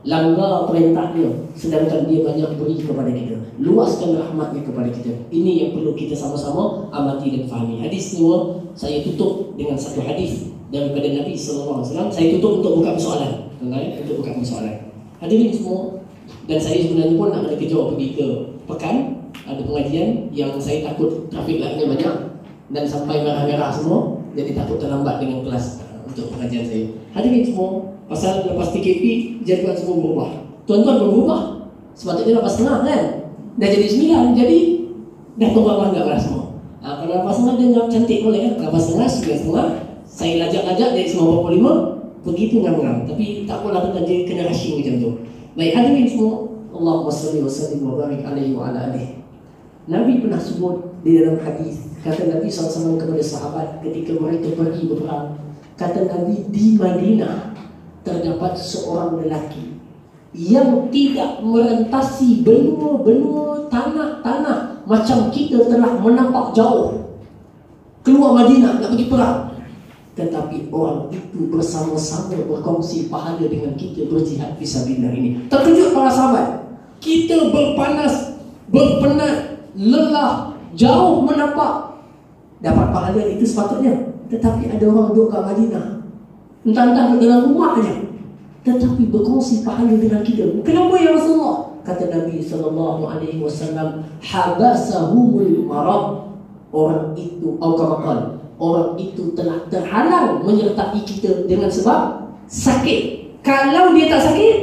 Langgar perintahnya, sedangkan dia banyak beri kepada kita. Luaskan rahmatnya kepada kita. Ini yang perlu kita sama-sama amati dan fahami. Hadis semua saya tutup dengan satu hadis daripada Nabi SAW. Saya tutup untuk buka persoalan, tuan-tuan, untuk buka persoalan. Hadirin semua, dan saya sebenarnya pun nak ada kerja pergi ke Pekan, ada pengajian yang saya takut trafik lightnya banyak dan sampai merah-merah semua, jadi takut terlambat dengan kelas untuk pengajian saya. Hadirin semua, pasal lepas PKP jadual semua berubah. Tuan-tuan berubah. Sepatutnya 8.30 kan? Dah jadi 9, jadi dah tunggu enggak semua. Kalau 8.30 dia enggak cantik boleh kan? 8.30, 9.30 saya lajak-lajak dari 9.45 begitu ngam-ngam. Tapi tak apalah, kita jadi kena rushing macam tu. Baik, hadirin semua, Allahumma salli wa sallim wa barik alaihi wa ala alihi. Nabi pernah sebut di dalam hadis, kata Nabi SAW kepada sahabat ketika mereka pergi berperang, kata Nabi, di Madinah terdapat seorang lelaki yang tidak merentasi benua-benua tanah-tanah macam kita telah menampak jauh keluar Madinah nak pergi perang, tetapi orang itu bersama-sama berkongsi pahala dengan kita berjihad fisabilillah ini. Terkejut para sahabat, kita berpanas, berpenat, lelah, jauh menampak dapat pahala itu sepatutnya, tetapi ada orang duduk kat Madinah, entah-entah dalam rumah aja, tetapi berkongsi pahala dengan kita. Kenapa ya Rasulullah? Kata Nabi SAW, habasahumul marad. Orang itu, orang itu telah terhalang menyertai kita dengan sebab sakit. Kalau dia tak sakit,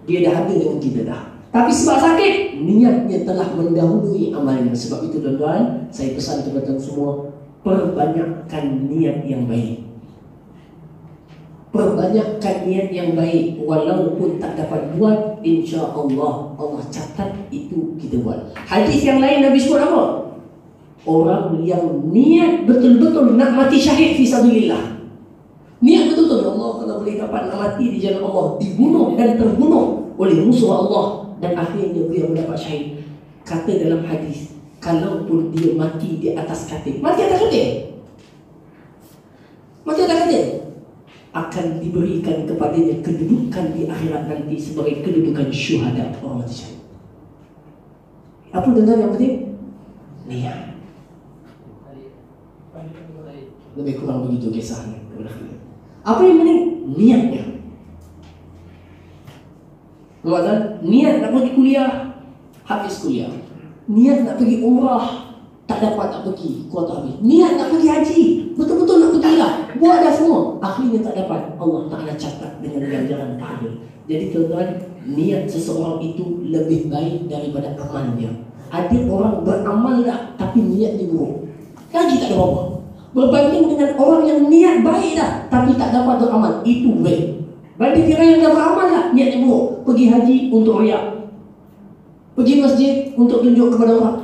dia dah ada dengan kita dah. Tapi sebab sakit, niatnya telah mendahului amalnya. Sebab itu tuan-tuan, saya pesan kepada semua, perbanyakkan niat yang baik. Perbanyakkan niat yang baik. Walaupun tak dapat buat, insya-Allah Allah catat itu kita buat. Hadis yang lain Nabi sebut apa? Orang yang niat betul-betul nak mati syahid fisabilillah. Niat betul-betul, Allah kalau boleh dapat nak mati di jalan Allah, dibunuh dan terbunuh oleh musuh Allah, dan akhirnya dia mendapat syahid. Kata dalam hadis, kalaupun dia mati di atas katil, mati atas katil, akan diberikan kepadanya kedudukan di akhirat nanti sebagai kedudukan syuhada, orang mati syahid. Apa dengar yang penting? Niat. Lebih kurang begitu kisahnya. Apa yang penting? Niatnya. Maksudnya, niat nak pergi kuliah, habis kuliah. Niat nak pergi umrah, tak dapat nak pergi, kuota habis. Niat nak pergi haji, betul-betul nak pergi lah, buat dah semua, akhirnya tak dapat. Allah Ta'ala catat dengan ganjaran pahala. Jadi tuan-tuan, niat seseorang itu lebih baik daripada amalnya. Ada orang beramal dah, tapi niatnya buruk, lagi tak ada apa-apa. Berbanding dengan orang yang niat baik dah, tapi tak dapat beramal, itu baik. Banding kira yang dah beramal lah, niatnya buruk. Pergi haji untuk riak, pergi masjid untuk tunjuk kepada orang,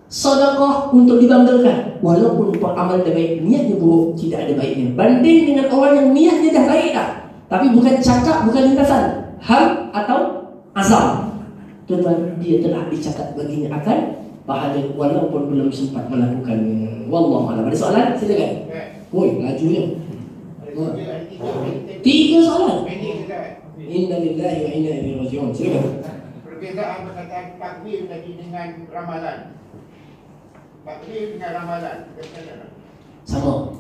sedekah untuk dibanggakan. Walaupun beramal dah baik, niatnya buruk, tidak ada baiknya. Banding dengan orang yang niatnya dah baik dah, tapi bukan cakap, bukan lintasan, hal atau azam, tuan-tuan, dia telah dicatat baginya akan pahala walaupun belum sempat melakukannya. Wallahu a'lam. Ada soalan? Silakan. Woi, lajunya. 3 soalan. Inna lillahi wa inna ilaihi raji'un. Silakan. Perbezaan perkataan takbir tadi dengan ramalan. Takbir dengan ramalan, Sama.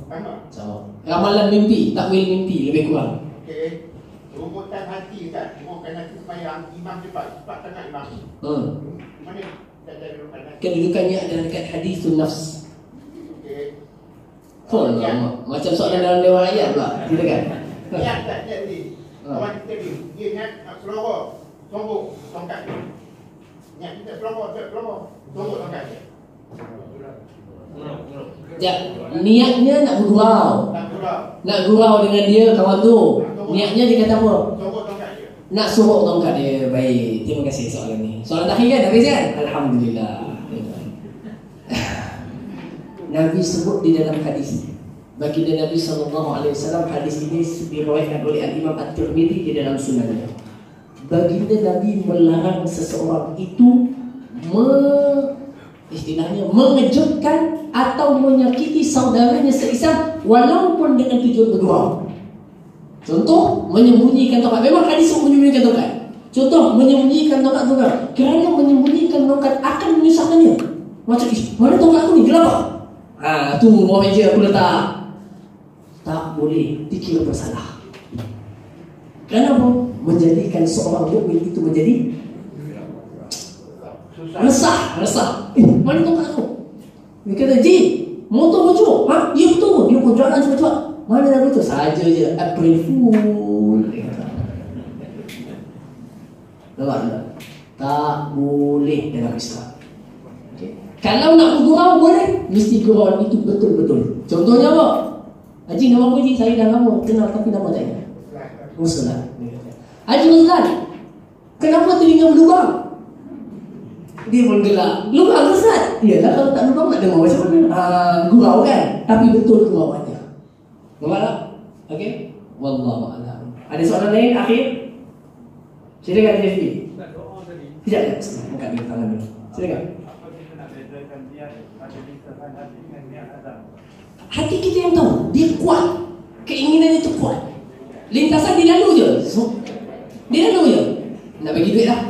Ramalan mimpi, takwil mimpi lebih kurang. Okey. Rumutan hati kan, rumutan hati sembahyang, imam cepat tengah imam. Mana tak rumutan hati? Kedudukannya ada dekat hadisun nafs. Okey. Macam soalan dalam Dewan Ayat pula. Silakan. Niat tak jadi. Kawan kita ni, dia niat nak seloroh, sombong tongkat dia. Niat kita seloroh, sombong tongkat dia. Ya, niatnya nak bergurau. Nak gurau dengan dia kawan tu. Niatnya dia kata apa? Sombong tongkat dia. Nak suruh tongkat dia. Baik, terima kasih soalan ni. Soalan terakhir kan? Habis kan? Alhamdulillah. Nabi sebut di dalam hadis, baginda Nabi SAW, hadis ini diriwayatkan oleh Al-Imam At-Tirmidzi di dalam sunannya. Baginda Nabi melarang seseorang itu istilahnya mengejutkan atau menyakiti saudaranya seislam walaupun dengan tujuan bergurau. Contoh, menyembunyikan tongkat. Memang hadis menyembunyikan tongkat. Contoh, menyembunyikan tongkat juga. Kerana menyembunyikan tongkat akan menyusahkannya. Macam, mana tongkat aku ni? Gelap. Tu bawah meja aku letak. Tak boleh dikira bersalah. Kenapa? Menjadikan seorang mukmin itu menjadi resah. Mana tongkat aku? Dia kata, Ji, motor bocor. Ya betul. Dia pun jalan cepat-cepat. Mana dah betul? Saja je April Fool. Nampak tak? Tak boleh dalam Islam. Okay. Kalau nak bergurau boleh, mesti gurau itu betul-betul. Contohnya apa? Haji, nama apa Haji? Saya dah lama kenal tapi nama tak ingat. Ruslan. Haji Ruslan, kenapa telinga berlubang? Dia pun gelak. Lubang Ustaz? Yalah, kalau tak lubang nak dengar macam mana? Gurau kan? Tapi betul gurauannya. Nampak tak? Okey? Wallahu a'lam. Ada soalan lain akhir? Silakan JFB. Sekejap. Angkat dulu tangan dulu. Silakan. Hati kita yang tahu. Dia kuat. Keinginannya itu kuat. Lintasan dia lalu je. Dia lalu je. Nak bagi duit lah.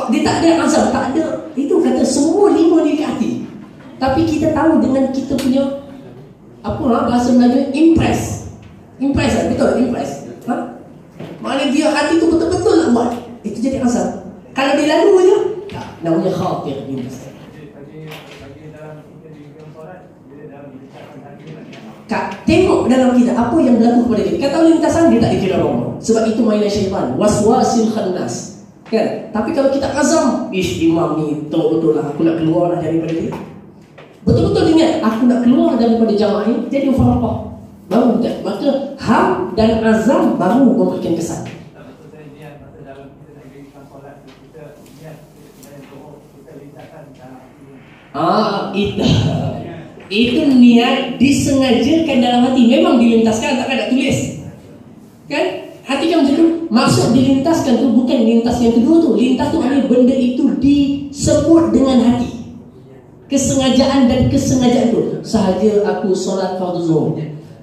Dia tak ada azam. Tak ada. Itu kata semua 5 ni di hati. Tapi kita tahu dengan kita punya apa lah bahasa Melayu, impress. Impress lah. Betul? Impress. Ha? Maknanya dia hati tu betul-betul nak buat. Itu jadi azam. Kalau dia lalu je, tak. Namanya khatir. Kak, tengok dalam kita apa yang berlaku kepada dia. Kata lintasan dia tak dikira Allah. Sebab itu mainan syaitan. Waswasil khannas. Kan? Tapi kalau kita azam, imam ni betul lah aku nak keluar lah daripada dia. Betul-betul ingat aku nak keluar daripada jamaah ini. Jadi ufah-ufah. Baru tak. Maka ham dan azam baru memberikan kesan. Itu niat disengajakan dalam hati. Memang dilintaskan, takkan nak tulis. Kan? Hati kan macam tu. Maksud dilintaskan tu bukan lintas yang kedua tu. Lintas tu maknanya benda itu disebut dengan hati. Kesengajaan dan kesengajaan tu. Sahaja aku solat fardu zuhur,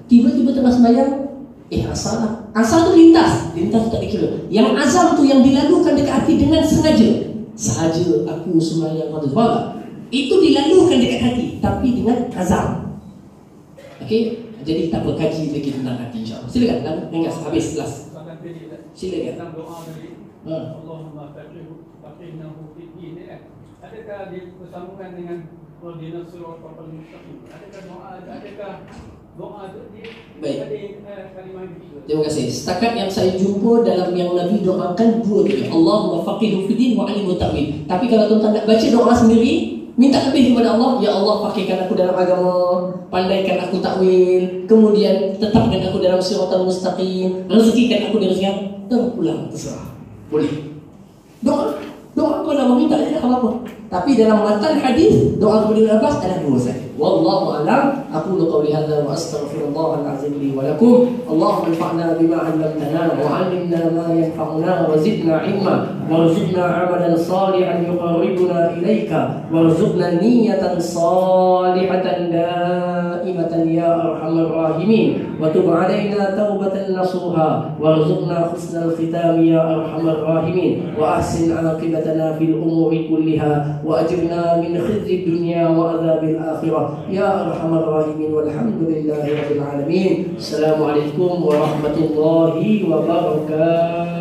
tiba-tiba tengah sembahyang, asal lah. Asal tu lintas. Lintas tu tak dikira. Yang azam tu yang dilalukan dekat hati dengan sengaja. Sahaja aku sembahyang fardu zuhur. Itu dilalukan dekat hati, tapi dengan azam. Okey, jadi kita berkaji lagi tentang hati insya-Allah. Silakan, ringkas habis kelas. Silakan. Allahumma faqihnahu fid din. Adakah dia bersambungan dengan Ihdinas siratal mustaqim? Adakah doa dia? Baik. Kalimah ketiga. Terima kasih. Setakat yang saya jumpa dalam yang Nabi doakan dua kali. Allahumma faqihhu fid din wa 'allimhu ta'wil. Tapi kalau tuan-tuan nak baca doa sendiri, minta lebih kepada Allah. Ya Allah, fakihkan aku dalam agama, pandaikan aku takwil, kemudian tetapkan aku dalam siratal mustaqim, rezekikan aku dari rezeki. Pulang, terserah. Boleh. Doa kau nak meminta tidak apa-apa. Tapi dalam matan hadis doa kepada Ibn Abbas ada dua saja. Wallahu a'lam. Aqulu qawli hadza wa astaghfirullah al-azim li wa lakum. Allahumma anfa'na bima 'allamtana wa 'allimna ma yanfa'una wa zidna 'ilma warzuqna 'amalan salihan yuqarribuna ilaika warzuqna niyatan salihatan daimatan ya arhamar rahimin wa tub 'alaina taubatan nasuha warzuqna husnal khitam ya arhamar rahimin wa ahsin 'aqibatana fil umuri kulliha وأجرنا من خزي الدنيا وعذاب الآخرة يا أرحم الراحمين والحمد لله رب العالمين. السلام عليكم ورحمة الله وبركاته.